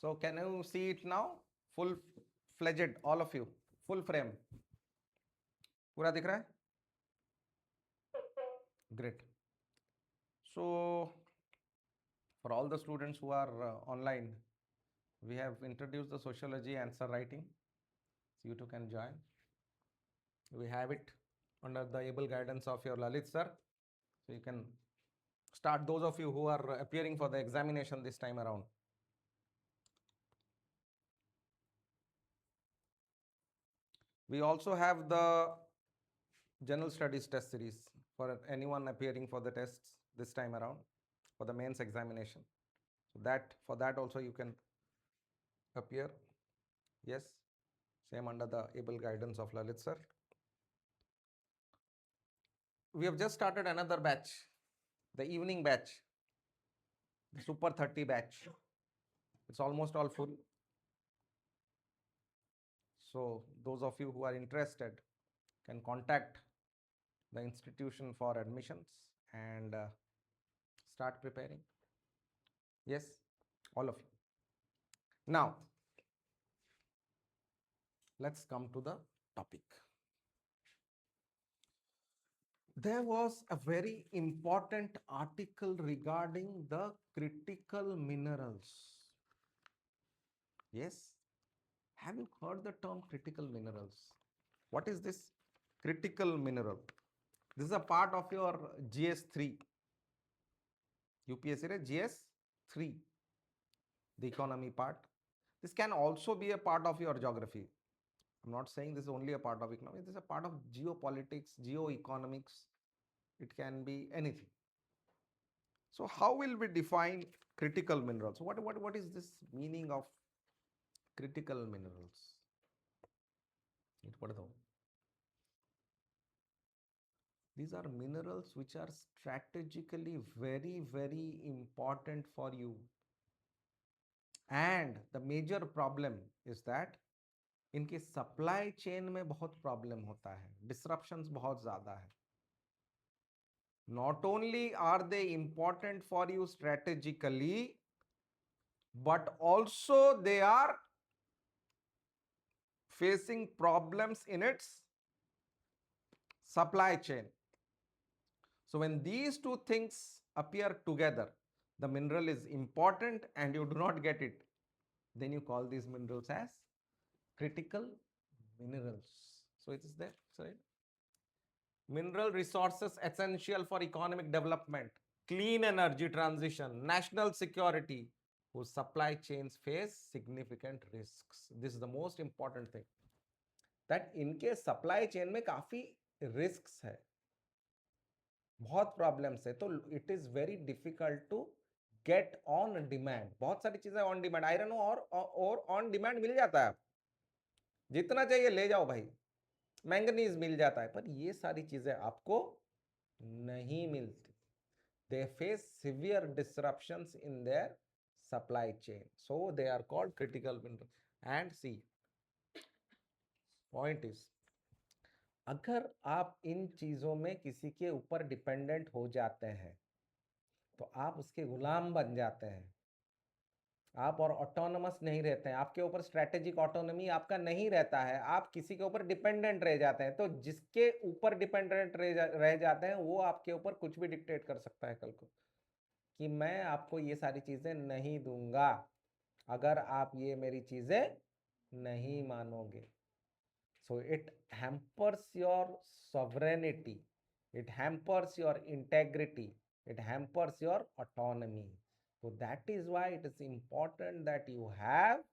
So can you see it now? Full fledged, all of you, full frame. पूरा दिख रहा है? Great. So for all the students who are online, we have introduced the sociology answer writing. So you too can join. We have it under the able guidance of your Lalit sir. So you can start, those of you who are appearing for the examination this time around. We also have the general studies test series for anyone appearing for the tests this time around for the mains examination. So that for that also you can appear. Yes, same under the able guidance of Lalit sir. We have just started another batch, the evening batch, the Super 30 batch. It's almost all full. So those of you who are interested can contact the institution for admissions and start preparing. Yes, all of you. Now, let's come to the topic. There was a very important article regarding the critical minerals. Yes, have you heard the term critical minerals? What is this critical mineral? This is a part of your GS3. UPSC GS3, the economy part. This can also be a part of your geography. I'm not saying this is only a part of economics. This is a part of geopolitics, geoeconomics. It can be anything. So how will we define critical minerals? What is this meaning of critical minerals? These are minerals which are strategically very, very important for you. And the major problem is that इनके supply chain में बहुत problem होता है, disruptions बहुत ज्यादा है. Not only are they important for you strategically, but also they are facing problems in its supply chain. So when these two things appear together, the mineral is important and you do not get it, then you call these minerals as critical minerals. So it is there, right? Mineral resources essential for economic development, clean energy transition, national security, whose supply chains face significant risks. This is the most important thing, that इनके supply chain में काफी risks है, बहुत problems है. तो it is very difficult to get on demand. बहुत सारी चीजें ऑन डिमांड, आयरन और ऑन डिमांड मिल जाता है, जितना चाहिए ले जाओ भाई. मैंगनीज मिल जाता है, पर ये सारी चीजें आपको नहीं मिलती. They face severe disruptions in their supply chain, so they are called critical mineral. And see, point is, अगर आप इन चीजों में किसी के ऊपर डिपेंडेंट हो जाते हैं तो आप उसके गुलाम बन जाते हैं. आप और ऑटोनमस नहीं रहते हैं, आपके ऊपर स्ट्रेटेजिक ऑटोनॉमी आपका नहीं रहता है, आप किसी के ऊपर डिपेंडेंट रह जाते हैं. तो जिसके ऊपर डिपेंडेंट रह जाते हैं वो आपके ऊपर कुछ भी डिक्टेट कर सकता है कल को, कि मैं आपको ये सारी चीजें नहीं दूंगा अगर आप ये मेरी चीजें नहीं मानोगे. So it hampers your sovereignty, it hampers your integrity, it hampers your autonomy. So that is why it is important that you have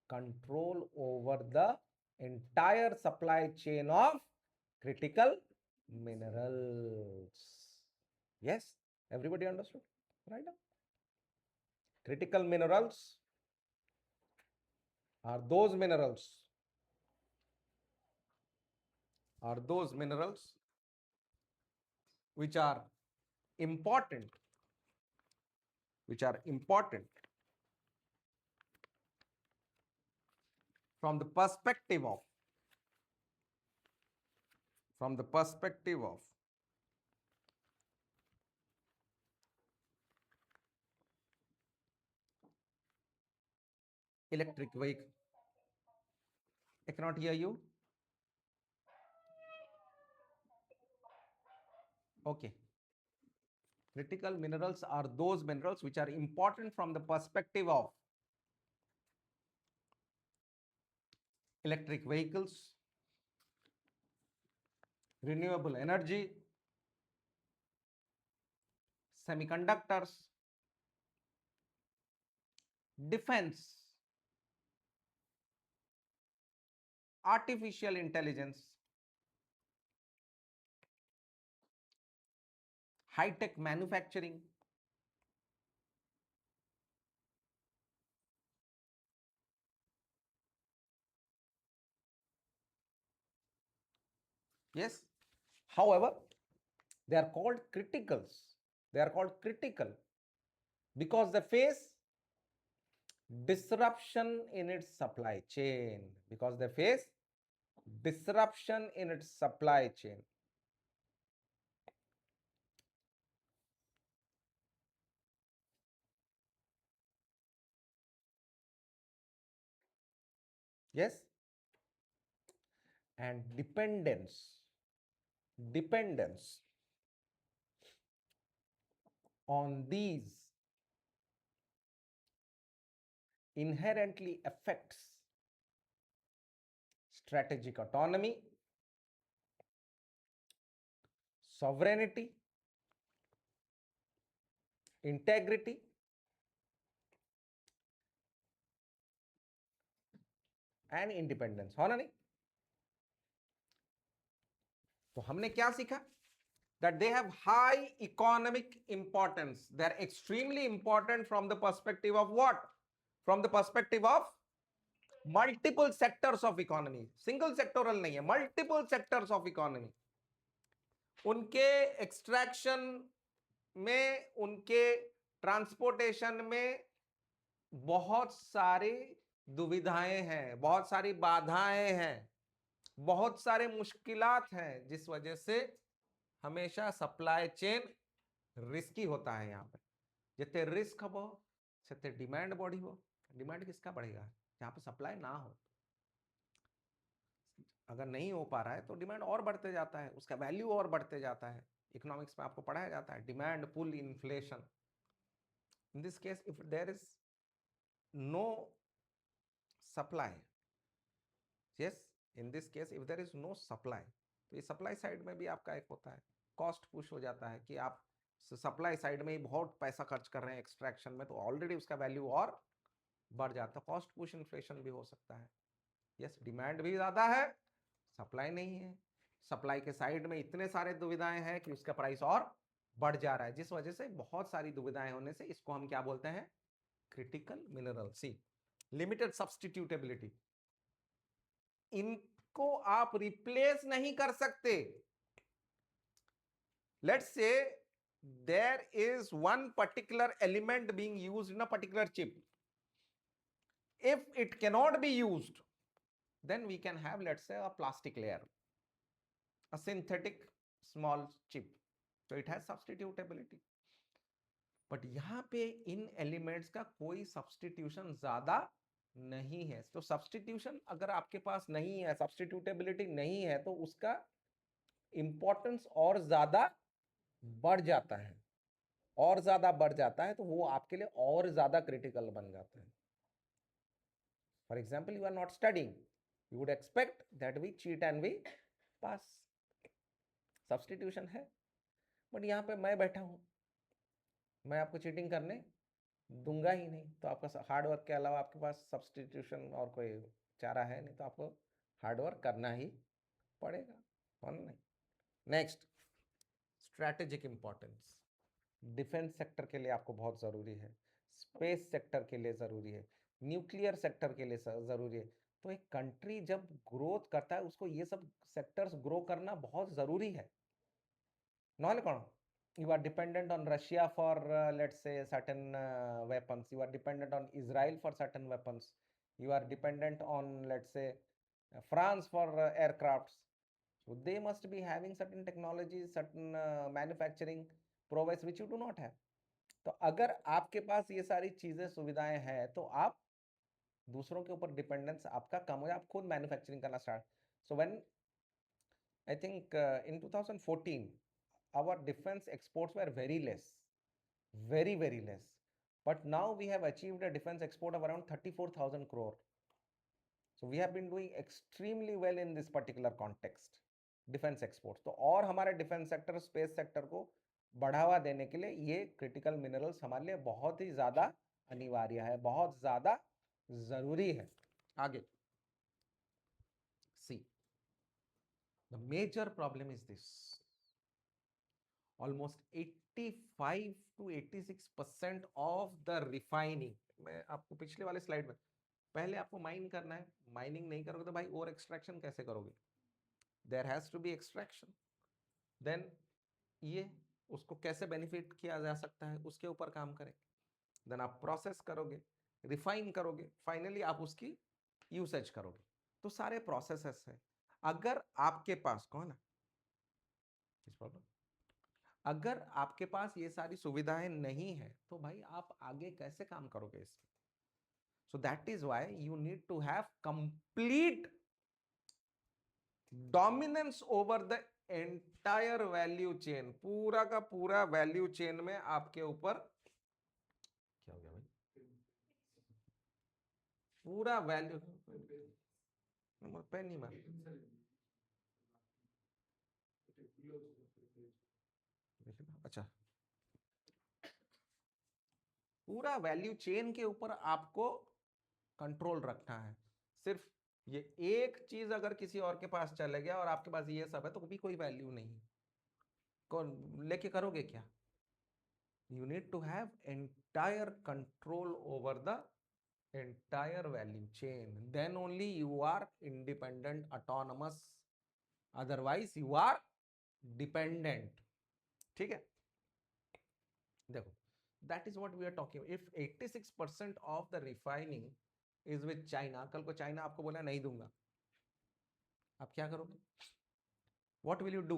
control over the entire supply chain of critical minerals. Yes, everybody understood right now? Critical minerals are those minerals which are important, from the perspective of electric vehicle. I cannot hear you. Okay. Critical minerals are those minerals which are important from the perspective of electric vehicles, renewable energy, semiconductors, defense, artificial intelligence, high-tech manufacturing. Yes. However, they are called criticals. They are called critical because they face disruption in its supply chain. Because they face disruption in its supply chain. Yes. And dependence on these inherently affects strategic autonomy, sovereignty, integrity, and independence. हो ना नहीं? तो हमने क्या सीखा? That they have high economic importance. They are extremely important from the perspective of what? From the perspective of multiple sectors of economy. Single sectoral नहीं है, multiple sectors of economy. उनके एक्सट्रैक्शन में, उनके ट्रांसपोर्टेशन में बहुत सारी दुविधाएं हैं, बहुत सारी बाधाएं हैं, बहुत सारे मुश्किलात हैं, जिस वजह से हमेशा सप्लाई चेन रिस्की होता है। यहाँ पे जितने रिस्क हो जितने डिमांड बढ़ी हो, डिमांड किसका बढ़ेगा? जहाँ पे सप्लाई ना हो। अगर नहीं हो पा रहा है तो डिमांड और बढ़ते जाता है, उसका वैल्यू और बढ़ते जाता है। इकोनॉमिक्स में आपको पढ़ाया जाता है demand pull inflation. In this case if there is no supply, yes, in this case if there is no supply, तो ये सप्लाई साइड में भी आपका एक होता है कॉस्ट पुश हो जाता है कि आप सप्लाई साइड में ही बहुत पैसा खर्च कर रहे हैं एक्सट्रैक्शन में, तो ऑलरेडी उसका वैल्यू और बढ़ जाता है। कॉस्ट पुश इन्फ्लेशन भी हो सकता है। यस, डिमांड भी ज़्यादा है, सप्लाई नहीं है, सप्लाई के साइड में इतने सारे दुविधाएं हैं कि उसका प्राइस और बढ़ जा रहा है, जिस वजह से बहुत सारी दुविधाएं होने से इसको हम क्या बोलते हैं? Critical mineral. See, limited substitutability, इनको आप रिप्लेस नहीं कर सकते। Let's say there is one particular element being used in a particular chip. If it cannot be used, then we can have, let's say, a plastic layer, a synthetic small chip, so it has substitutability. But यहाँ पे इन elements का कोई substitution ज्यादा नहीं है। तो substitution अगर आपके पास नहीं है, सब्सटीट्यूटेबिलिटी नहीं है, तो उसका इंपॉर्टेंस और ज्यादा बढ़ जाता है, और ज्यादा बढ़ जाता है, तो वो आपके लिए और ज्यादा क्रिटिकल बन जाता है। For example, you are not studying, you would expect that we cheat and we pass, substitution है। बट यहाँ पे मैं बैठा हूँ, मैं आपको चीटिंग करने दूंगा ही नहीं, तो आपका हार्ड वर्क के अलावा आपके पास सब्सटीट्यूशन और कोई चारा है नहीं, तो आपको हार्ड वर्क करना ही पड़ेगा, और नहीं। Next, strategic importance. Defence sector के लिए आपको बहुत ज़रूरी है, स्पेस सेक्टर के लिए ज़रूरी है, न्यूक्लियर सेक्टर के लिए ज़रूरी है। तो एक कंट्री जब ग्रोथ करता है, उसको ये सब सेक्टर्स ग्रो करना बहुत ज़रूरी है। नॉले कौन? You are dependent on Russia for let's say certain weapons, you are dependent on Israel for certain weapons, you are dependent on, let's say, France for aircrafts, so they must be having certain technologies, certain manufacturing prowess which you do not have. तो अगर आपके पास ये सारी चीजें सुविधाएं हैं, तो आप दूसरों के ऊपर डिपेंडेंस आपका कम हो जाए, आप खुद मैन्युफैक्चरिंग करना start. So when I think in 2014 our defense exports were very less, very less, but now we have achieved a defense export of around 34,000 crore. So we have been doing extremely well in this particular context, defence exports. तो और हमारे defence sector, space sector को बढ़ावा देने के लिए ये critical minerals हमारे लिए बहुत ही ज़्यादा अनिवार्य है, बहुत ज़्यादा ज़रूरी है. आगे see, the major problem is this. Almost 85 to 86% of the refining, मैं आपको पिछले वाले स्लाइड में, पहले आपको माइन करना है, माइनिंग नहीं करोगे तो भाई और एक्सट्रैक्शन कैसे करोगे? There has to be extraction. Then ये उसको कैसे बेनिफिट किया जा सकता है उसके ऊपर काम करें. देन आप प्रोसेस करोगे, रिफाइन करोगे, फाइनली आप उसकी यूसेज करोगे. तो सारे प्रोसेसेस है. अगर आपके पास कौन है इस प्रॉब्लम, अगर आपके पास ये सारी सुविधाएं नहीं है तो भाई आप आगे कैसे काम करोगे इसमें? So that is why you need to have complete dominance over the entire value chain. पूरा का पूरा वैल्यू चेन में आपके ऊपर क्या हो गया भाई, पूरा वैल्यू पेन नहीं मार, अच्छा, पूरा वैल्यू चेन के ऊपर आपको कंट्रोल रखना है. सिर्फ ये एक चीज अगर किसी और के पास चले गया और आपके पास ये सब है तो भी कोई वैल्यू नहीं. कौन लेके करोगे क्या? You need to have entire control over the entire value chain, then only you are independent, autonomous, otherwise you are dependent. ठीक है, देखो, that is what we are talking. If 86% of the refining is with China, कल को China आपको बोला नहीं दूंगा, आप क्या करोगे? What will you do?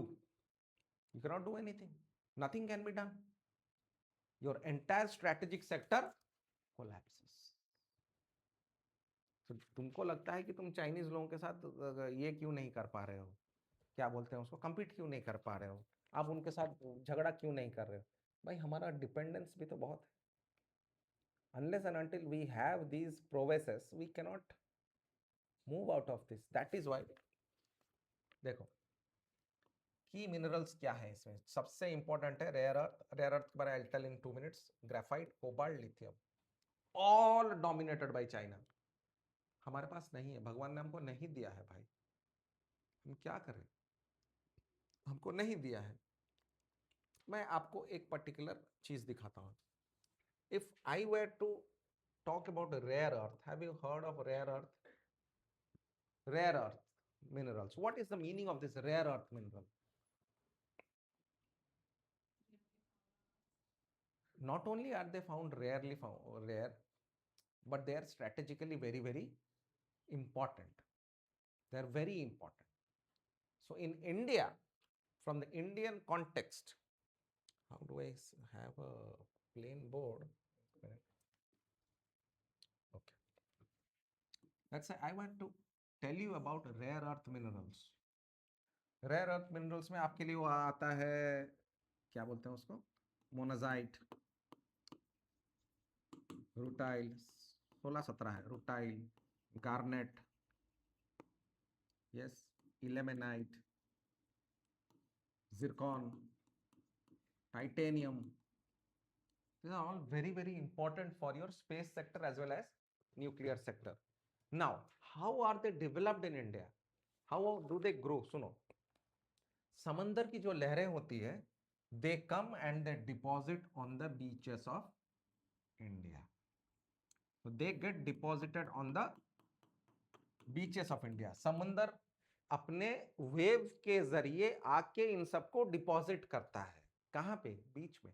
You cannot do anything. Nothing can be done. Your entire strategic sector collapses. तो तुमको लगता है कि तुम चाइनीज लोगों के साथ ये क्यों नहीं कर पा रहे हो, क्या बोलते हैं उसको, compete क्यों नहीं कर पा रहे हो, आप उनके साथ झगड़ा क्यों नहीं कर रहे हो? भाई हमारा डिपेंडेंस भी तो बहुत है. Unless and until we have these prowesses, we cannot move out of this. That is why देखो की मिनरल्स क्या है इसमें, सबसे इंपॉर्टेंट है रेयर अर्थ. रेयर अर्थ के बारे में I tell in 2 minutes. Graphite, cobalt, lithium, all dominated by China. हमारे पास नहीं है, भगवान ने हमको नहीं दिया है भाई, हम क्या करें, हमको नहीं दिया है. मैं आपको एक पर्टिकुलर चीज दिखाता हूं. If I were to talk about rare earth, have you heard of rare earth? Rare earth minerals, what is the meaning of this rare earth mineral? Not only are they found rarely found rare, but they are strategically very important. They are very important. So in India, from the Indian context, how do I have a plain board? Okay, let's say I want to tell you about rare earth minerals. Rare earth minerals में आपके लिए वो आता है, क्या बोलते हैं उसको, मोनाजाइट, रूटाइल, 16-17 है, rutile, garnet, yes, ilmenite, zircon, titanium. These are all very important for your space sector as well as nuclear sector. Now, how are they developed in India? How do they grow? सुनो, समंदर की जो लहरें होती है, they come and they deposit on the beaches of India. So they get deposited on the beaches of India. समंदर अपने wave के जरिए आके इन सबको डिपॉजिट करता है. कहां पे? बीच में,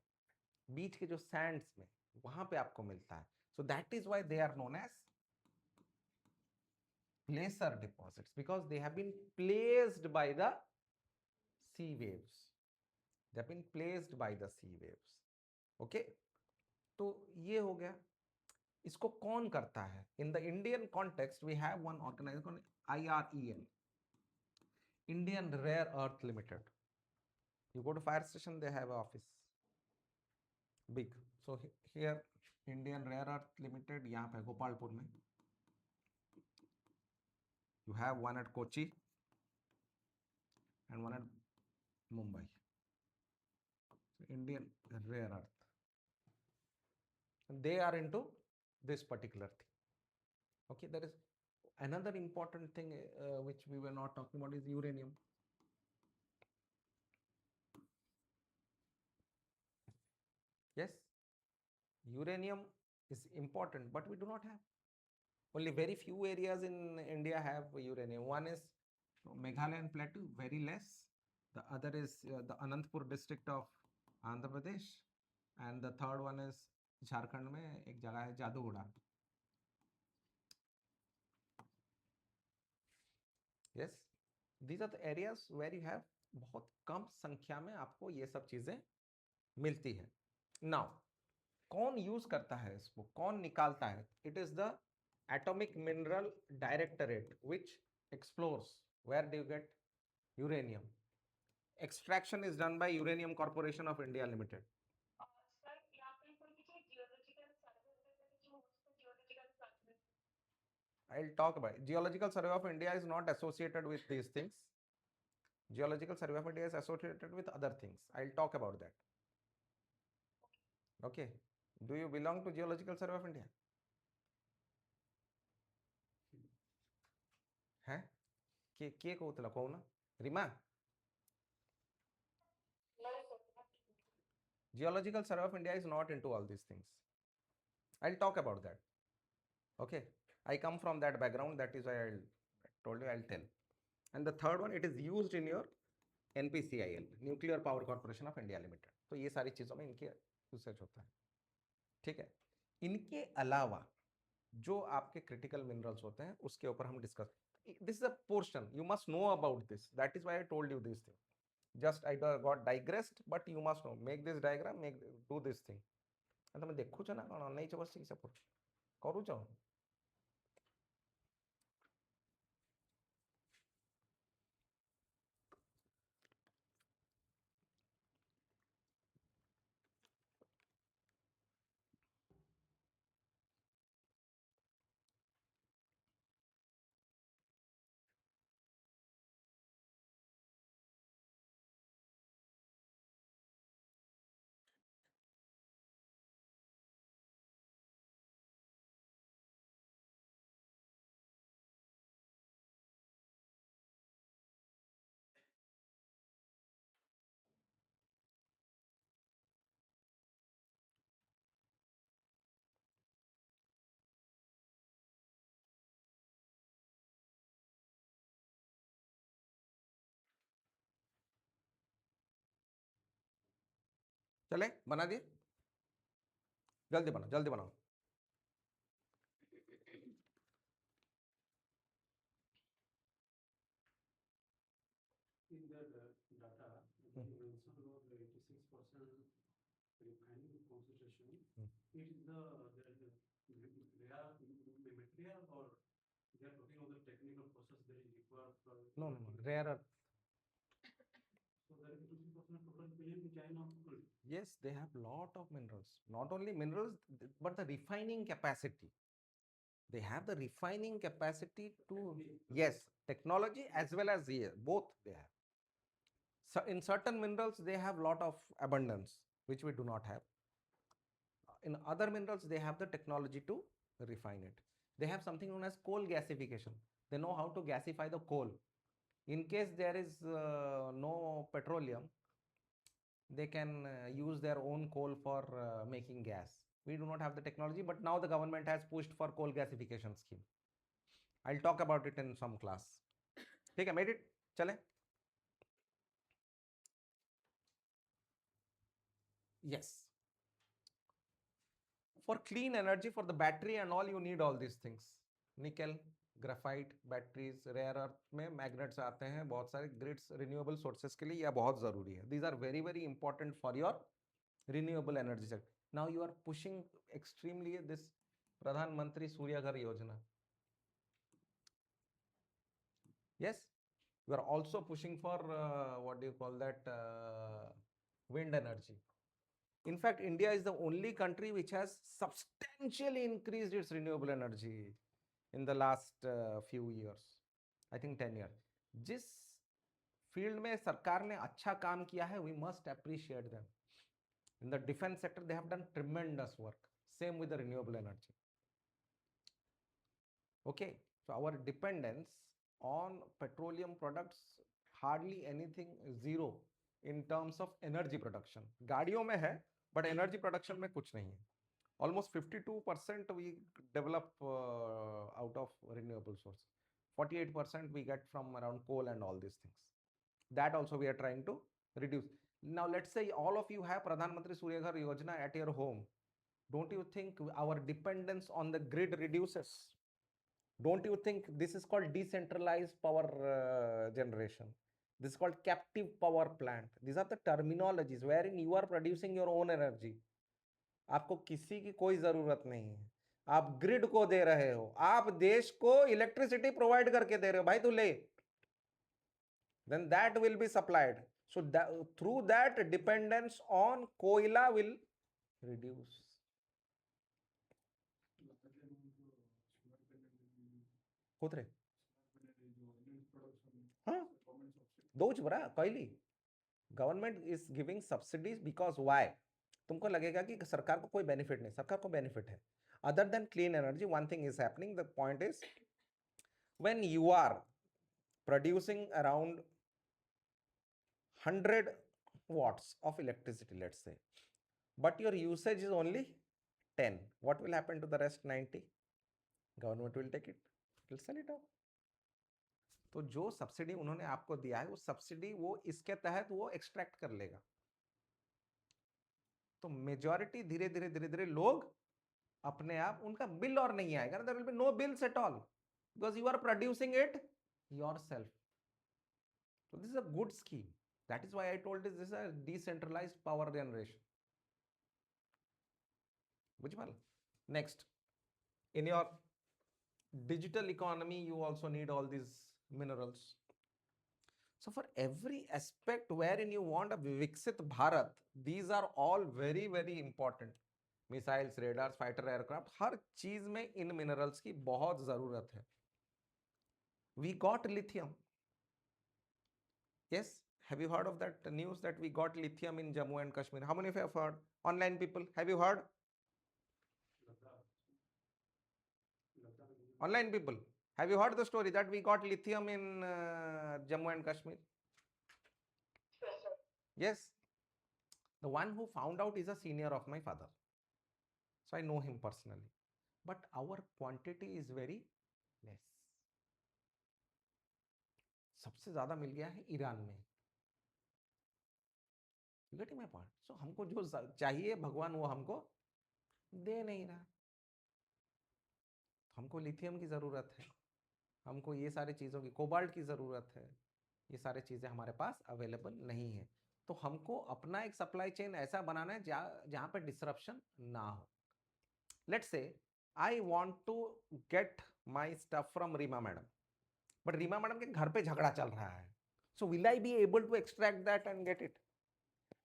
बीच के जो सैंड्स में, वहां पे आपको मिलता है. So that is why they are known as placer deposits, because they have been placed by the sea waves. They have been placed by the sea waves. Okay, तो ये हो गया. इसको कौन करता है? In the Indian context we have one organisation IREL, Indian Rare Earth Limited. You go to fire station, they have an office, big. So here Indian Rare Earth Limited, यहाँ पे गोपालपुर में. You have one at Kochi and one at Mumbai. So Indian Rare Earth. And they are into this particular thing. Okay, there is another important thing which we were not talking about is uranium. Yes, uranium is important, but we do not have. Only very few areas in India have uranium. One is Meghalayan Plateau, very less. The other is the Anantapur district of Andhra Pradesh, and the third one is Jharkhand में एक जगह है Jaduguda. Yes, these are the areas where you have बहुत कम संख्या में आपको ये सब चीजें मिलती है. Now, कौन यूज करता है इसको, कौन निकालता है? It is the Atomic Mineral Directorate which explores where do you get uranium. Extraction is done by Uranium Corporation of India Limited. I'll talk about it. Geological Survey of India is not associated with these things. Geological Survey of India is associated with other things. I'll talk about that. Okay. Do you belong to Geological Survey of India? हैं? के कौतला कौन? Rima? Geological Survey of India is not into all these things. I'll talk about that. Okay. I come from that background. That is why I told you I'll tell. And the third one, it is used in your NPCIL, Nuclear Power Corporation of India Limited. तो ये सारी चीज़ों में इनके usage होता है. ठीक है. इनके अलावा जो आपके क्रिटिकल मिनरल्स होते हैं उसके ऊपर हम discuss. This is a portion you must know about this. That is why I told you this thing. Just I got digressed, but you must know. Make this diagram, do this thing. And તમે देखो છો ना કોણ નહીં છો બસ support કરું છો. चले बना दिए. जल्दी बनाओ, जल्दी बनाओ. In the data, you mentioned about the 86% refining concentration. It is the rare material, or they are talking about the technical process that is required for. No, rarer. So there is 86% total billion in China. Yes, they have lot of minerals. Not only minerals, but the refining capacity. They have the refining capacity to, yes, technology as well as both they have. So in certain minerals, they have lot of abundance, which we do not have. In other minerals, they have the technology to refine it. They have something known as coal gasification. They know how to gasify the coal. In case there is no petroleum, they can use their own coal for making gas. We do not have the technology, but now the government has pushed for coal gasification scheme. I'll talk about it in some class. ठीक है, made it. चले. Yes. For clean energy, for the battery and all, you need all these things. Nickel, graphite, batteries, rare earth में magnets आते हैं बहुत सारे. Grids renewable sources के लिए यह बहुत ज़रूरी है. These are very very important for your renewable energy sector. Now you are pushing extremely this Pradhan Mantri Surya घर योजना. Yes, we are also pushing for what do you call that, wind energy. In fact, India is the only country which has substantially increased its renewable energy in the last few years. I think 10 years. जिस field में सरकार ने अच्छा काम किया है, we must appreciate them. In the defense sector, they have done tremendous work. Same with the renewable energy. Okay, so our dependence on petroleum products, hardly anything, zero in terms of energy production. गाड़ियों में है, but energy production में कुछ नहीं है. Almost 52% we develop out of renewable sources. 48% we get from around coal and all these things. That also we are trying to reduce. Now let's say all of you have Pradhan Mantri Surya Ghar Yojana at your home. Don't you think our dependence on the grid reduces? Don't you think this is called decentralized power generation? This is called captive power plant. These are the terminologies wherein you are producing your own energy. आपको किसी की कोई जरूरत नहीं है, आप grid को दे रहे हो, आप देश को इलेक्ट्रिसिटी प्रोवाइड करके दे रहे हो, भाई तू ले, then that will be supplied. So that, through that, dependence on koila will reduce. होत रहे हाँ दोच बरा कोयली government is giving subsidies because why तुमको लगेगा कि सरकार को कोई बेनिफिट नहीं, सरकार को बेनिफिट है. Other than clean energy, one thing is happening. The point is when you are producing around 100 watts of electricity, let's say, but your usage is only 10, what will happen to the rest 90? Government will take it, will sell it out. तो जो subsidy उन्होंने आपको दिया है, वो subsidy वो इसके तहत वो एक्सट्रैक्ट कर लेगा. तो मेजॉरिटी धीरे धीरे धीरे धीरे लोग अपने आप, उनका बिल और नहीं आएगा. There will be no bills at all because you are producing it yourself. So this is a good scheme. That is why I told this is a decentralized power generation. Bujhpal. Next, in your digital economy, you also need all these minerals. So for every aspect wherein you want a Viksit Bharat, these are all very, very important. Missiles, radars, fighter aircraft, हर चीज में इन minerals की बहुत जरूरत है. We got lithium. Yes, have you heard of that news that we got lithium in Jammu and Kashmir? How many of you have heard? Online people, have you heard? Online people, have you heard the story that we got lithium in Jammu and Kashmir? Yes. The one who found out is a senior of my father. So I know him personally. But our quantity is very less. सबसे ज्यादा मिल गया है Iran में. You getting my point? So हमको जो चाहिए भगवान वो हमको दे नहीं रहा. हमको लिथियम की जरूरत है, हमको ये सारी चीजों की, कोबाल्ट की जरूरत है. ये सारी चीजें हमारे पास अवेलेबल नहीं है. तो हमको अपना एक सप्लाई चेन ऐसा बनाना है जहां पे डिसरप्शन ना हो. Let's say I want to get my stuff from Reema madam, but Reema madam के घर पे झगड़ा चल रहा है. So will I be able to extract that and get it?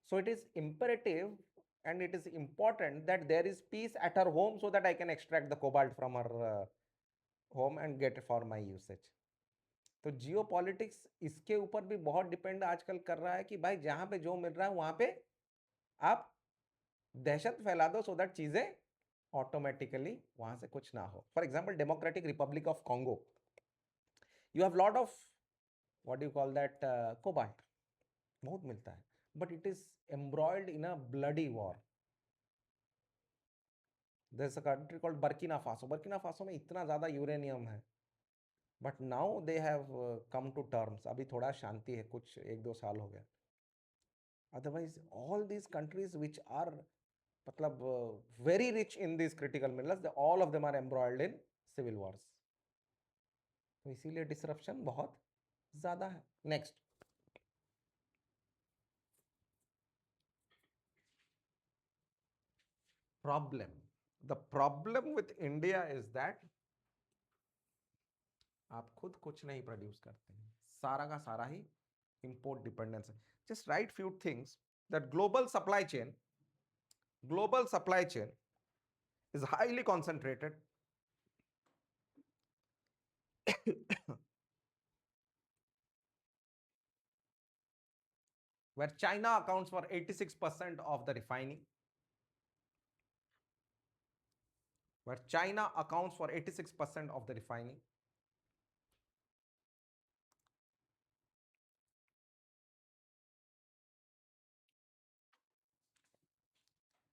So it is imperative and it is important that there is peace at her home so that I can extract the cobalt from her home and get it for my usage. तो जियो politics इसके ऊपर भी बहुत depend आजकल कर रहा है कि भाई जहां पे जो मिल रहा है वहां पे आप दहशत फैला दो सो दैट चीजें ऑटोमेटिकली वहां से कुछ ना हो. For example democratic Republic of Congo, you have lot of what you call that cobalt, बहुत मिलता है, but it is embroiled in a bloody war. There's a country called Burkina Faso. Burkina Faso में इतना ज़्यादा uranium है, but now they have come to terms. अभी थोड़ा शांति है, कुछ 1-2 साल हो गया. Otherwise, all these countries which are मतलब very rich in these critical minerals, all of them are embroiled in civil wars. तो इसीलिए disruption बहुत ज़्यादा है. Next. Problem. The problem with India is that आप खुद कुछ नहीं प्रोड्यूस करते हैं, सारा का सारा ही import dependence है. Just write few things that global supply chain is highly concentrated where China accounts for 86% of the refining, where China accounts for 86% of the refining.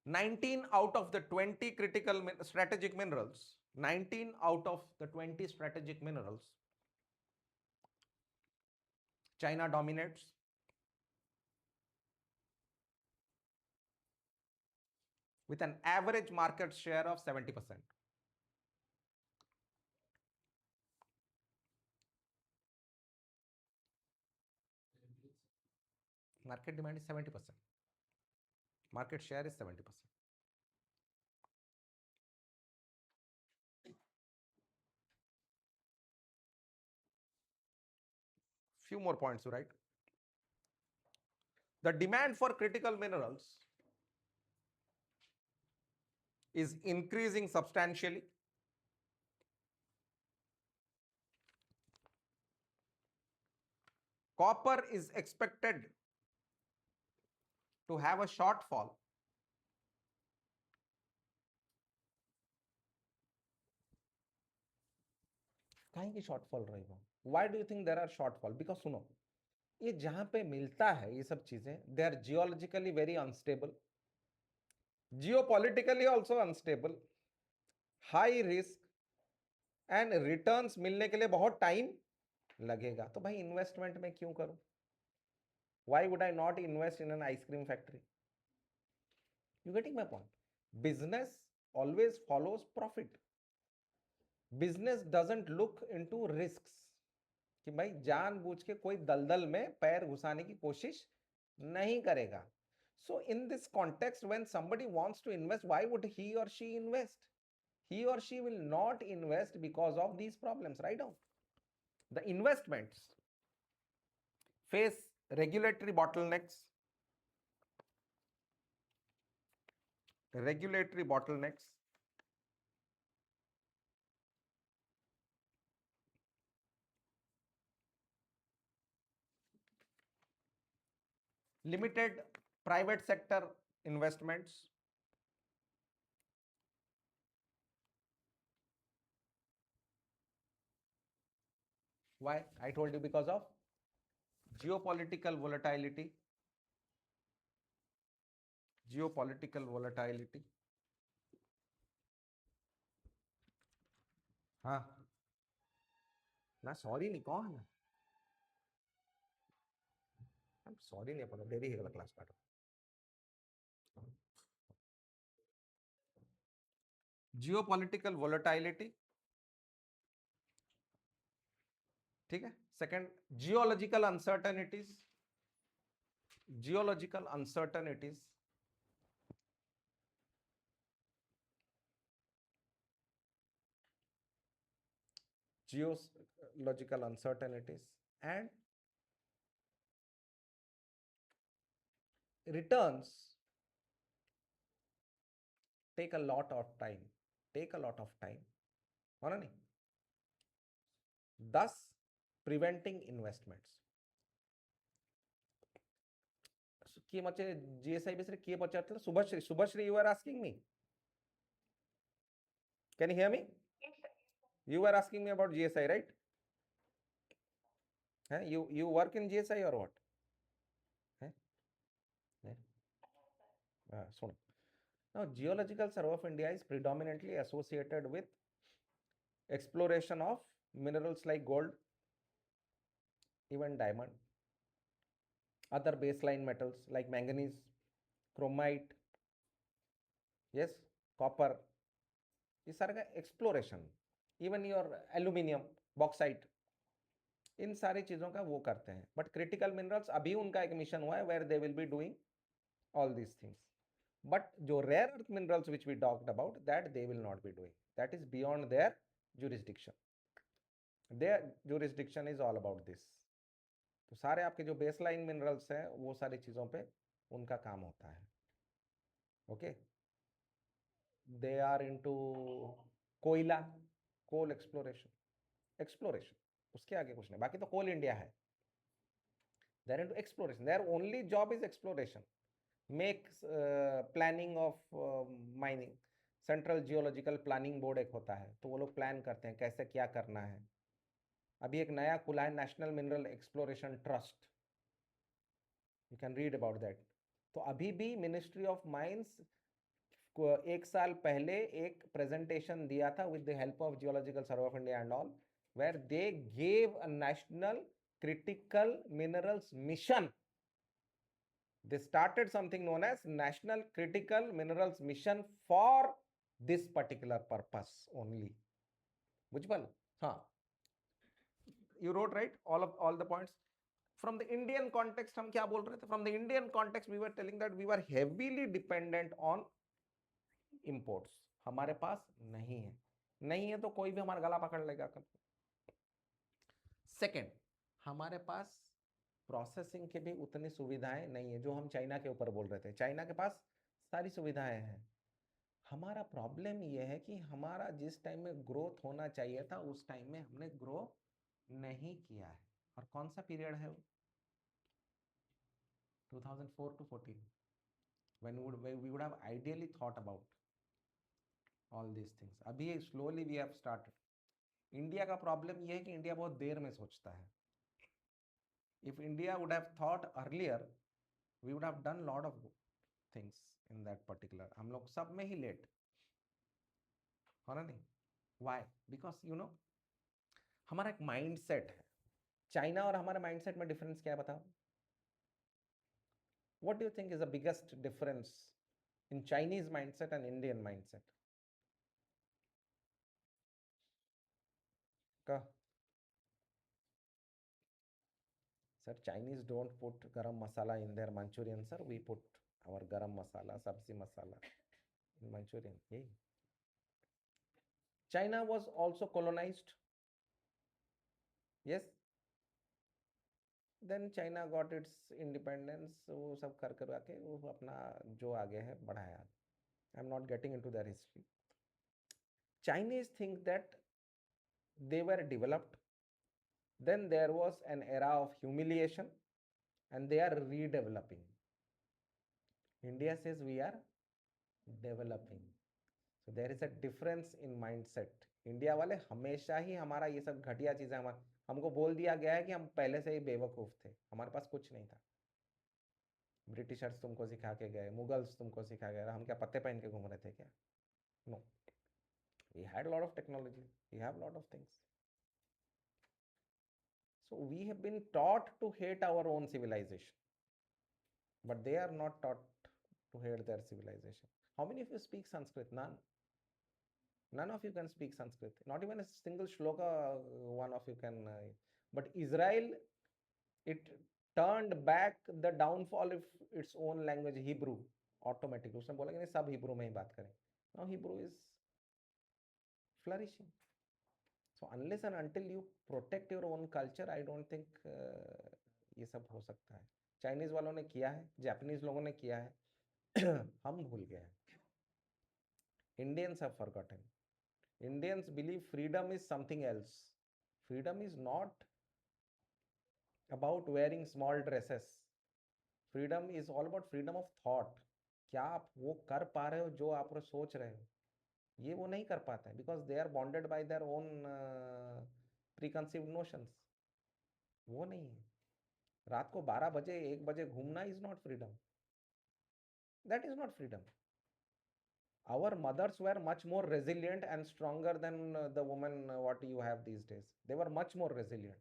19 out of the 20 critical strategic minerals, 19 out of the 20 strategic minerals, China dominates. With an average market share of 70%. Market demand is 70%. Market share is 70%. Few more points to write. The demand for critical minerals is increasing substantially. Copper is expected to have a shortfall कहीं की shortfall रहेगा. Why do you think there are shortfall? Because सुनो, ये जहां पे मिलता है ये सब चीजें, they are geologically very unstable, geopolitically also unstable, high risk, and returns मिलने के लिए बहुत टाइम लगेगा. तो भाई इन्वेस्टमेंट में क्यों करूं? Why would I not invest in an ice cream factory? You getting my point? Business always follows profit. Business doesn't look into risks कि भाई जानबूझ के कोई दलदल में पैर घुसाने की कोशिश नहीं करेगा. So in this context, when somebody wants to invest, why would he or she invest? He or she will not invest because of these problems. Write down. The investments face regulatory bottlenecks, limited private sector investments, why? I told you, because of geopolitical volatility. हाँ ना, sorry नहीं कौन है, sorry नहीं अपन देरी है class काटो. Geopolitical volatility, ठीक है. Second, geological uncertainties. Geological uncertainties and returns take a lot of time, है ना नहीं? Thus preventing investments. किए मचे जीएसआई बेसरे किए पचाते Subhashree you are asking me, can you hear me? Yes, sir. You were asking me about GSI, right? You work in GSI or what? So now Geological Survey of India is predominantly associated with exploration of minerals like gold, even diamond, other baseline metals like manganese, chromite, yes, copper. इस सारे का exploration, even your aluminium, bauxite, इन सारी चीजों का वो करते हैं. बट क्रिटिकल मिनरल्स अभी उनका एक मिशन हुआ है where they will be doing all these things. But जो rare earth minerals which we talked about, that they will not be doing. That is beyond their jurisdiction. Their jurisdiction is all about this. तो सारे आपके जो baseline minerals हैं वो सारी चीज़ों पे उनका काम होता है. ओके, दे आर इनटू कोयला, कोल एक्सप्लोरेशन, उसके आगे कुछ नहीं. बाकी तो कोल इंडिया है. They are into exploration. Their only job is exploration. Make planning of mining. Central geological planning board एक होता है, तो वो लोग प्लान करते हैं कैसे क्या करना है. अभी एक नया खुला है national mineral exploration trust, you can read about that. तो अभी भी मिनिस्ट्री ऑफ माइंस एक साल पहले एक प्रेजेंटेशन दिया था with the help of geological survey of India and all, where they gave a national critical minerals mission. They started something known as National Critical Minerals Mission for this particular purpose only. Bhujbal, हाँ, you wrote right all the points. From the Indian context हम क्या बोल रहे थे? From the Indian context we were telling that we were heavily dependent on imports. हमारे पास नहीं है, नहीं है तो कोई भी हमारा गला पकड़ लेगा. सेकेंड, हमारे पास प्रोसेसिंग के भी उतनी सुविधाएं नहीं है जो हम चाइना के ऊपर बोल रहे थे. चाइना के पास सारी सुविधाएं हैं. हमारा प्रॉब्लम यह है कि हमारा जिस टाइम में ग्रोथ होना चाहिए था उस टाइम में हमने ग्रो नहीं किया है. और कौन सा पीरियड है वो? 2004 to 14, when we would have ideally thought about all these things. अभी slowly we have started. India का प्रॉब्लम यह है कि इंडिया बहुत देर में सोचता है. If India would have thought earlier, we would have done lot of things in that particular. हम लोग सब में ही लेट हो ना नहीं. Why? Because you know हमारा एक माइंडसेट है. चाइना और हमारे माइंडसेट में डिफरेंस क्या है बताओ? What do you think is the biggest difference in Chinese mindset and Indian mindset? का Sir, Chinese don't put garam masala in their Manchurian, sir. We put our garam masala, sabzi masala in Manchurian. Yay. China was also colonized. Yes. Then China got its independence. वो सब कर कर आके वो अपना जो आगे है बढ़ाया. I'm not getting into their history. Chinese think that they were developed. Then there was an era of humiliation and they are redeveloping. India says we are developing. So there is a difference in mindset. India वाले हमेशा ही हमारा ये सब घटिया चीजें हमको बोल दिया गया है कि हम पहले से ही बेवकूफ थे, हमारे पास कुछ नहीं था. ब्रिटिशर्स तुमको सिखा के गए, मुगल्स तुमको सिखा गए, हम क्या पत्ते पहन के घूम रहे थे क्या? No, we had a lot of technology, we have a lot of things. So we have been taught to hate our own civilization, but they are not taught to hate their civilization. How many of you speak Sanskrit? None of you can speak Sanskrit. Not even a single shloka one of you can. But Israel, it turned back the downfall of its own language, Hebrew, automatically. उसने बोला कि नहीं सब Hebrew में ही बात करें. Now Hebrew is flourishing. So unless and until you protect your own culture, I don't think ये सब हो सकता है. चाइनीज वालों ने किया है, जापानीज लोगों ने किया है, हम भूल गए हैं. Indians have forgotten. Indians believe freedom is something else. Freedom is not about wearing small dresses. Freedom is all about freedom of thought. क्या आप वो कर पा रहे हो जो आप सोच रहे हो? ये वो नहीं कर पाते हैं because they are bonded by their own preconceived notions. वो नहीं है. रात को 12 बजे 1 बजे घूमना is not freedom. That is not freedom. Our mothers were much more resilient and stronger than the women what you have these days. They were much more resilient.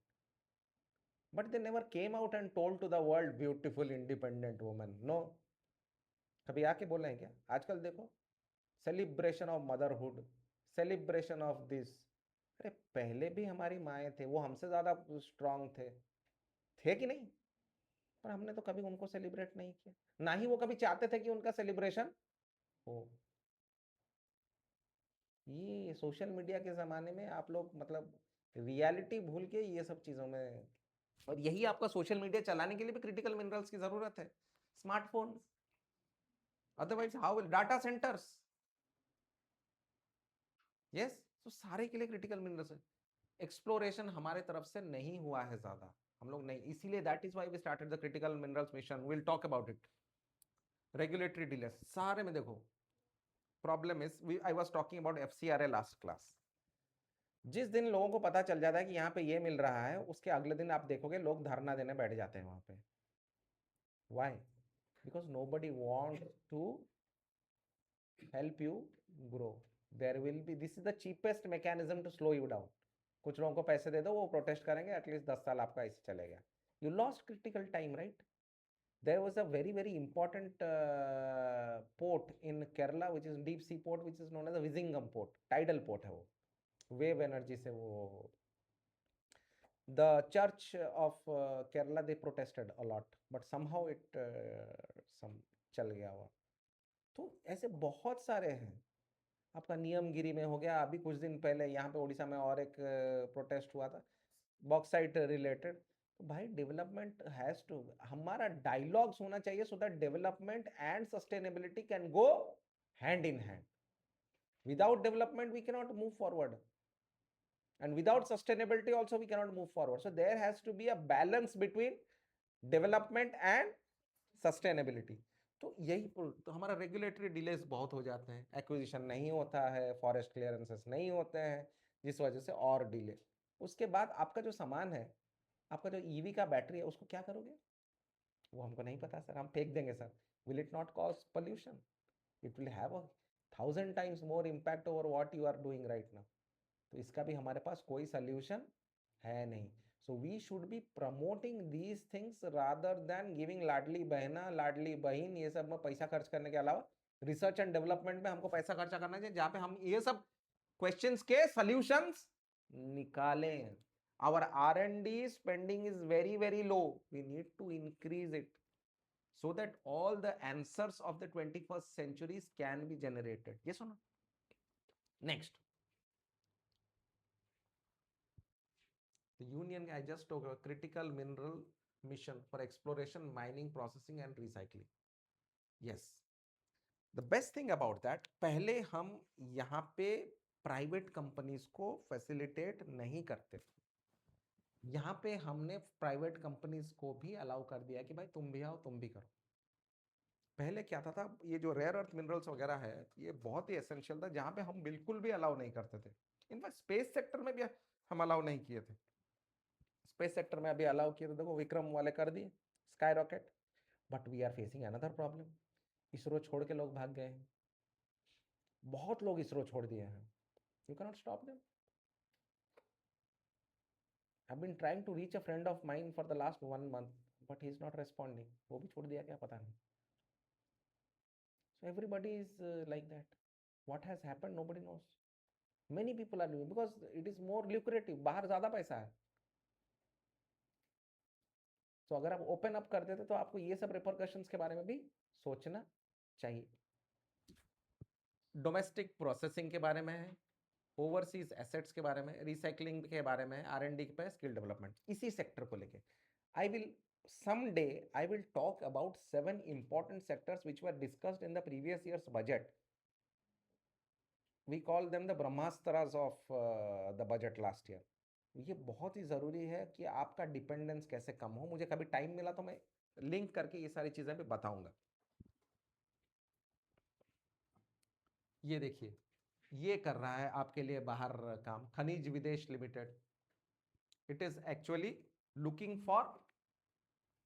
But they never came out and told to the world, beautiful independent woman. No. कभी आके बोले हैं क्या? आजकल देखो, celebration of motherhood, celebration of this. अरे पहले भी हमारी माएँ थे, वो हमसे ज़्यादा स्ट्रांग थे कि नहीं? पर हमने तो कभी उनको सेलिब्रेट नहीं किया. ना ही वो कभी चाहते थे कि उनका सेलिब्रेशन हो। ये सोशल मीडिया के ज़माने में आप लोग मतलब रियलिटी भूल के ये सब चीज़ों में, और यही आपका सोशल मीडिया चलाने के लिए भी क्रिटिकल मिनरल्स की ज़रूरत है, smartphone, otherwise how will data centres, yes, तो सारे के लिए क्रिटिकल मिनरल्स है। एक्सप्लोरेशन हमारे तरफ से नहीं हुआ है ज़्यादा, हम लोग नहीं, इसीलिए that is why we started the critical minerals mission, will talk about it. Regulatory delay सारे में देखो, problem is I was talking about FCRA last class. जिस दिन लोगों को पता चल जाता है कि यहाँ पे ये मिल रहा है, उसके अगले दिन आप देखोगे लोग धरना देने बैठ जाते हैं वहां पे। Why? Because nobody wants to help you grow. There will be, this is the cheapest mechanism to slow you down. कुछ लोगों को पैसे दे दो, वो प्रोटेस्ट करेंगे, एटलीस्ट 10 साल आपका ऐसे चलेगा। You lost critical time, right? There was a very very important port in Kerala which is deep sea port which is known as a Vizhinjam port, tidal port है वो, wave energy से वो, the church of Kerala they protested a lot but somehow it some चल गया हुआ। तो ऐसे बहुत सारे हैं। आपका नियमगिरी में हो गया, अभी कुछ दिन पहले यहाँ पे उड़ीसा में और एक प्रोटेस्ट हुआ था बॉक्साइट रिलेटेड। तो भाई डेवलपमेंट हैज टू, हमारा डायलॉग्स होना चाहिए so that development and sustainability can go hand in hand. Without development we cannot move forward, and without sustainability also we cannot move forward. So there has to be a balance between development and sustainability. तो यही तो हमारा regulatory delays बहुत हो जाते हैं, acquisition नहीं होता है, फॉरेस्ट क्लियरेंसेस नहीं होते हैं, जिस वजह से और डिले। उसके बाद आपका जो सामान है, आपका जो ईवी का बैटरी है, उसको क्या करोगे वो हमको नहीं पता सर, हम फेंक देंगे sir. Will it not cause pollution? It will have a 1000 times more impact over what you are doing right now. तो इसका भी हमारे पास कोई सोल्यूशन है नहीं। So we should be promoting these things rather than giving Ladli Behna Ladli बहन ये सब में पैसा खर्च करने के अलावा रिसर्च एंड डेवलपमेंट में हमको पैसा खर्चा करना चाहिए, जहाँ पे हम ये सब क्वेश्चंस के सॉल्यूशंस निकालें। our R&D spending is very very low, we need to increase it so that all the answers of the 21st centuries can be generated, yes or no? Next, the union, I just talked about critical mineral mission for exploration, mining, processing and recycling. Yes, the best thing about that, पहले हम यहाँ पे private companies को facilitate नहीं करते थे, यहाँ पे हमने प्राइवेट कंपनीज को भी अलाउ कर दिया कि भाई तुम भी आओ तुम भी करो। पहले क्या था ये जो रेयर अर्थ मिनरल्स वगैरह है ये बहुत ही एसेंशियल था, जहाँ पे हम बिल्कुल भी अलाउ नहीं करते थे। इनफैक्ट स्पेस सेक्टर में भी हम अलाउ नहीं किए थे। स्पेस सेक्टर में अभी अलाउ किए तो देखो विक्रम वाले कर दिए sky rocket, but we are facing another problem. ISRO छोड़ के लोग भाग गए हैं, बहुत लोग इसरो छोड़ दिए हैं, you can not stop them. I been trying to reach a friend of mine for the last 1 month but he is not responding, वो भी छोड़ दिया क्या पता नहीं। So everybody is like that, what has happened nobody knows. Many people are doing because it is more lucrative, बाहर ज्यादा पैसा है। तो अगर आप ओपन अप कर देते तो आपको ये सब रिपरकशंस के बारे में भी सोचना चाहिए। डोमेस्टिक प्रोसेसिंग के बारे में है, ओवरसीज एसेट्स के बारे में, रिसाइकलिंग के बारे में, R&D पे स्किल डेवलपमेंट, इसी सेक्टर को लेके I will someday I will talk about 7 important sectors which were discussed in the previous year's budget. We call them the brahmastras of the budget last year. ये बहुत ही ज़रूरी है कि आपका डिपेंडेंस कैसे कम हो। मुझे कभी टाइम मिला तो मैं लिंक करके ये सारी चीज़ें भी बताऊंगा। ये देखिए, ये कर रहा है आपके लिए बाहर काम, खनिज विदेश limited. It is actually looking for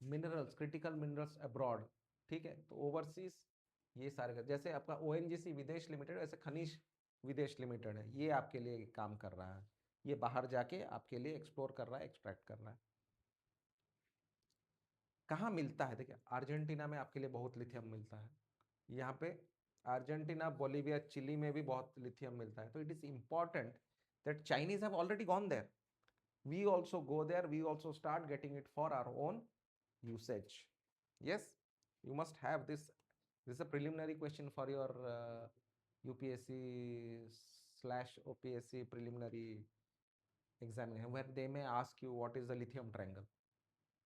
minerals, critical minerals abroad, ठीक है। तो ओवरसीज ये सारे, जैसे आपका ONGC विदेश लिमिटेड, ऐसे खनिज विदेश लिमिटेड है, ये आपके लिए काम कर रहा है। ये बाहर जाके आपके लिए एक्सप्लोर कर रहा है, एक्सट्रैक्ट कर रहा है। कहाँ मिलता है? देखिए, अर्जेंटीना में आपके लिए बहुत लिथियम मिलता है, यहाँ पे अर्जेंटीना, बोलिविया, चिली में भी बहुत लिथियम मिलता है। तो it is important that Chinese have already gone there, we also go there, we also start getting it for our own usage. Yes, you must have this This is a preliminary question for your UPSC slash OPSC preliminary examination, where they may ask you what is the lithium triangle.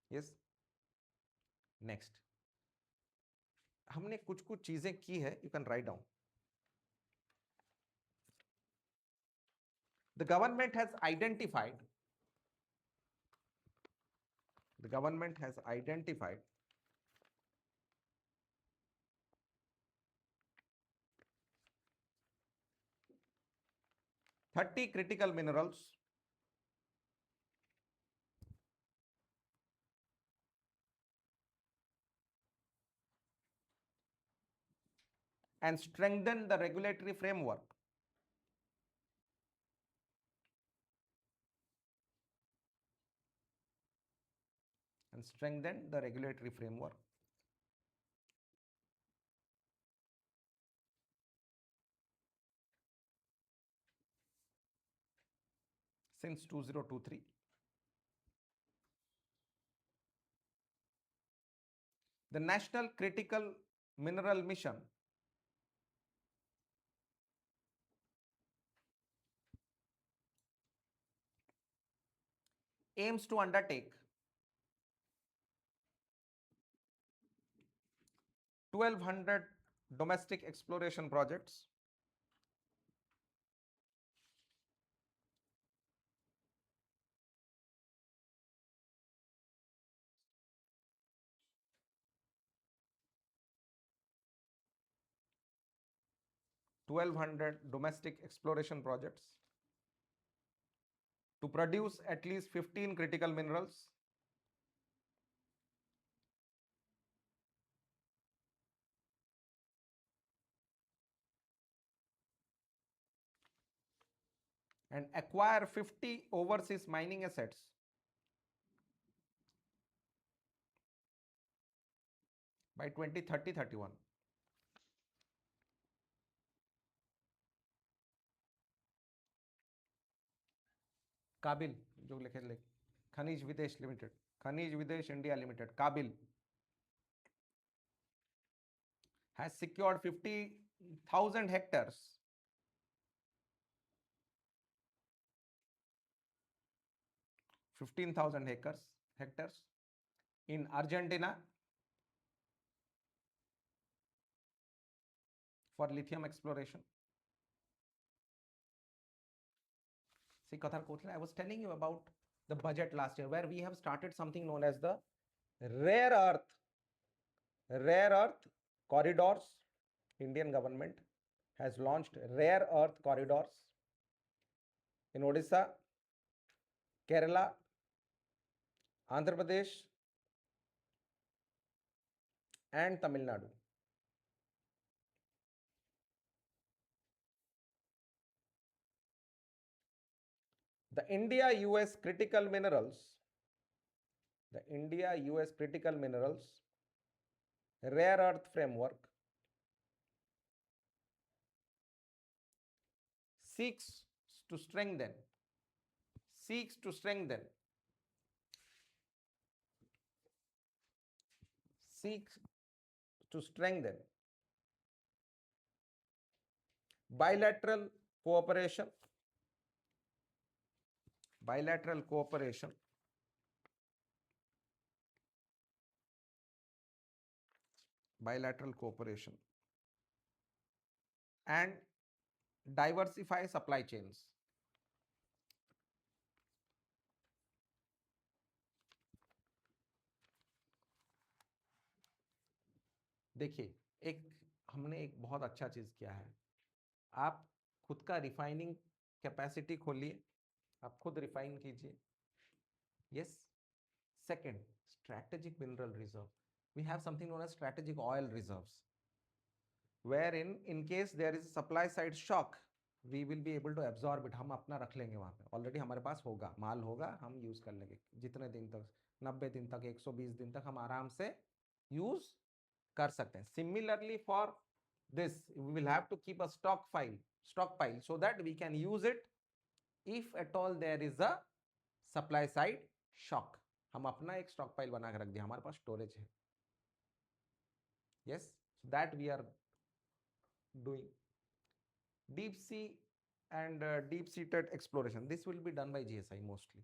Yes. Next, हमने कुछ कुछ चीजें की है, you can write down. The government has identified 30 critical minerals and strengthen the regulatory framework since 2023. The National Critical Mineral Mission aims to undertake 1,200 domestic exploration projects to produce at least 15 critical minerals and acquire 50 overseas mining assets by 2030-31. काबिल जो लिखे खनिज विदेश limited, खनिज विदेश India limited, काबिल has secured 50,000 hectares in Argentina for lithium exploration. See, Kathar Kothla, I was telling you about the budget last year, where we have started something known as the rare earth corridors. Indian government has launched rare earth corridors in Odisha, Kerala, Andhra Pradesh, and Tamil Nadu. The India-US critical minerals rare earth framework seeks to strengthen bilateral cooperation and diversify supply chains. देखिए, हमने एक बहुत अच्छा चीज किया है. आप खुद का रिफाइनिंग कैपेसिटी खोलिए, आप खुद रिफाइन कीजिए. Yes. Second, strategic mineral reserve. We have something known as strategic oil reserves, wherein in case there is a supply side shock, we will be able to absorb it. हम अपना रख लेंगे वहाँ पे. ऑलरेडी हमारे पास होगा, माल होगा, हम यूज कर लेंगे. जितने दिन तक, 90 दिन तक, 120 दिन तक हम आराम से यूज कर सकते हैं. Similarly for this, we will have to keep a stockpile so that we can use it if at all there is a supply side shock. हम अपना एक stockpile बना के रख दिया, हमारे पास storage है. Yes, that we are doing. Deep sea and deep seated exploration, this will be done by GSI mostly.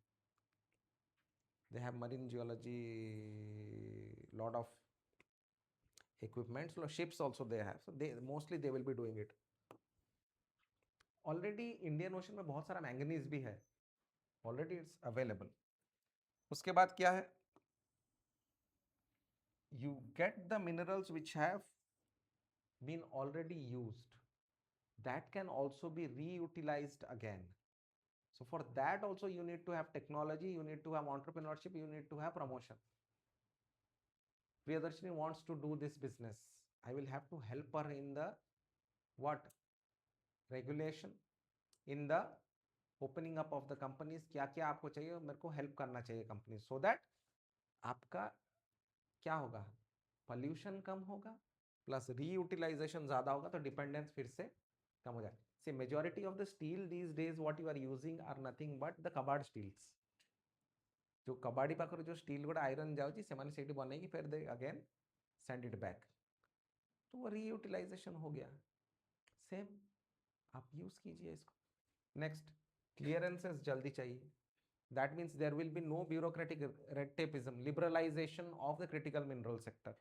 They have marine geology, lot of equipments, ships also they have, so they mostly they will be doing it. Already Indian Ocean में बहुत सारा manganese भी है, already it's available. उसके बाद क्या है, you get the minerals which have been already used, that can also be reutilized again. So for that also you need to have technology, you need to have entrepreneurship, you need to have promotion. Priyadarshini wants to do this business. I will have to help her in the what? Regulation, in the opening up of the companies. क्या क्या आपको चाहिए, मेरे को help करना चाहिए companies, so that आपका क्या होगा, pollution कम होगा, plus reutilization ज़्यादा होगा, तो dependence फिर से कम हो जाए. See, majority of the steel these days what you are using are nothing but the कबाड़ steels. जो कबाड़ी पाखर जो स्टील गुड़ा आयरन जाऊँगी सेमाने सेठी बनेगी, फिर they again send it back, तो वो रीयूटिलाइजेशन हो गया. सेम आप यूज कीजिए इसको. नेक्स्ट, क्लियरेंसेस जल्दी चाहिए. That means there will be no bureaucratic red tapism. Liberalisation of the critical mineral sector.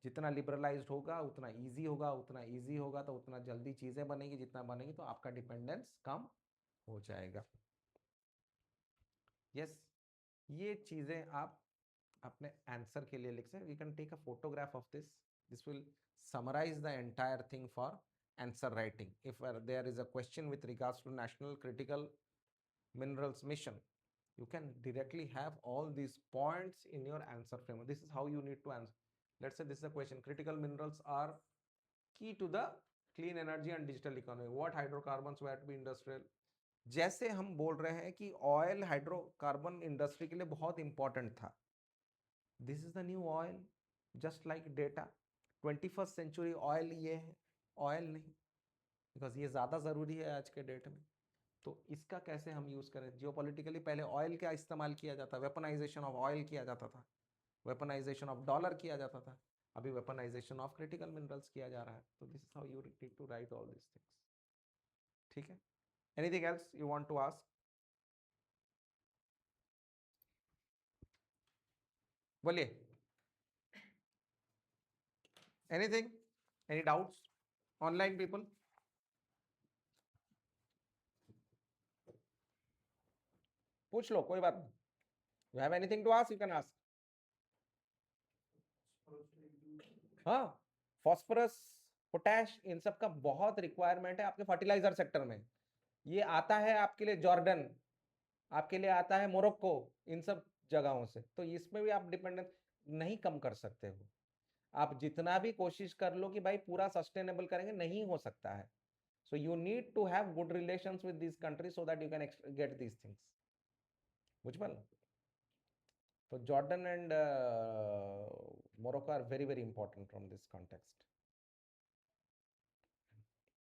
जितना लिबरलाइज्ड होगा उतना इजी होगा, उतना इजी होगा तो उतना जल्दी चीजें बनेगी, जितना बनेगी तो आपका डिपेंडेंस कम हो जाएगा. यस, ये चीजें आप अपने आंसर के लिए लिख सकते. You can take a photograph of this. This will summarize the entire thing for answer writing. If there is a question with regards to National Critical Minerals Mission, you can directly have all these points in your answer framework. This is how you need to answer. Let's say this is a question: critical minerals are key to the clean energy and digital economy. What hydrocarbons were to be industrial? जैसे हम बोल रहे हैं कि oil hydrocarbon industry के लिए बहुत important था. This is the new oil, just like data. 21st century oil ये है, ऑयल नहीं, बिकॉज ये ज़्यादा ज़रूरी है आज के डेट में. तो इसका कैसे हम यूज़ करें. जियोपॉलिटिकली पहले ऑयल का इस्तेमाल किया जाता, वेपनाइजेशन ऑफ ऑयल किया जाता था, वेपनाइजेशन ऑफ डॉलर किया जाता था, अभी वेपनाइजेशन ऑफ क्रिटिकल मिनरल्स किया जा रहा है. तो this is how you need to write all this things. ठीक है. Anything else you want to ask? बोलिए. Anything, any doubts? Online people, पूछ लो, कोई बात नहीं. You have anything to ask, you can ask. हाँ, फॉस्फोरस, पोटैश, इन सब का बहुत रिक्वायरमेंट है आपके फर्टिलाइजर सेक्टर में. ये आता है आपके लिए जॉर्डन, आपके लिए आता है मोरक्को, इन सब जगहों से. तो इसमें भी आप डिपेंडेंस नहीं कम कर सकते हो. आप जितना भी कोशिश कर लो कि भाई पूरा सस्टेनेबल करेंगे, नहीं हो सकता है. So you need to have good relations with this country so that you can get these things. बुझ पाल. So Jordan and Morocco are very, very important from this context.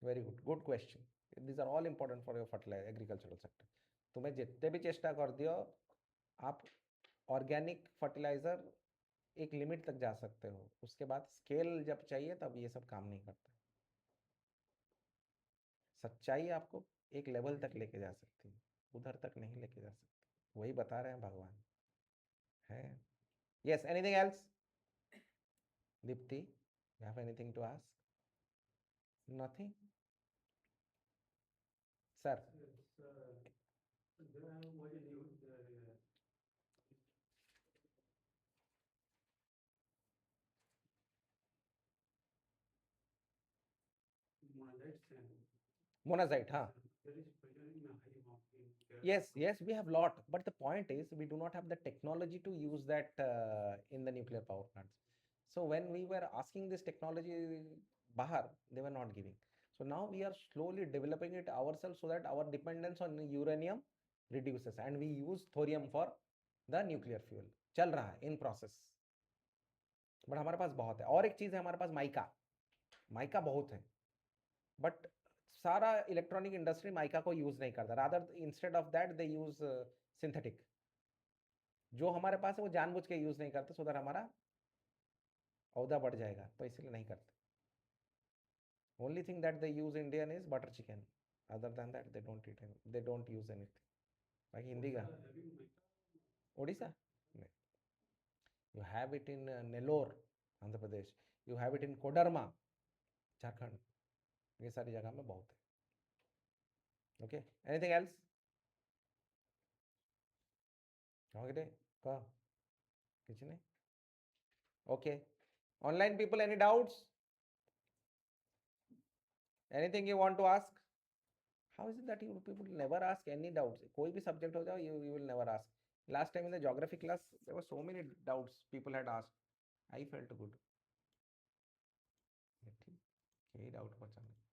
Very good, good question. These are all important for your fertilizer agricultural sector. तुम्हें जितने भी चेष्टा कर दियो, आप organic fertiliser एक लिमिट तक जा सकते हो. उसके बाद स्केल जब चाहिए तब ये सब काम नहीं करता. सच्चाई आपको एक लेवल तक लेके जा सकती है, उधर तक नहीं लेके जा सकती. वही बता रहे हैं भगवान है. Yes, anything else? Dipti, you have anything to ask? Nothing? Sir. Monazite, huh? Yes, yes, we have lot, but the point is we do not have the technology to use that in the nuclear power plants. So when we were asking this technology bahar, they were not giving. So now we are slowly developing it ourselves so that our dependence on uranium reduces, and we use thorium for the nuclear fuel. चल रहा है, in process. But हमारे पास बहुत है. और एक चीज है हमारे पास, माइका. माइका बहुत है, बट सारा इलेक्ट्रॉनिक इंडस्ट्री माइका को यूज नहीं करता. Rather instead of that they use synthetic. जो हमारे पास है वो जानबूझ के यूज नहीं करते, सो दैट हमारा औदा बढ़ जाएगा, तो इसलिए नहीं करते. Only thing that they use Indian is butter chicken. Other than that, they don't eat any, they don't use anything. Like Hindi ka. Odisha? No. You have it in Nellore, Andhra Pradesh. You have it in Kodarma, Jharkhand. ये सारी जगह में बहुत है. Okay. Anything else? Okay. कहा किसी ने? Okay. Online people, any doubts? Anything you want to ask? How is it that you people never ask any doubts? कोई भी subject हो जाओ, you will never ask. Last time in the geography class, there were so many doubts people had asked. I felt good. ठीक, यही doubt पहुंचाना.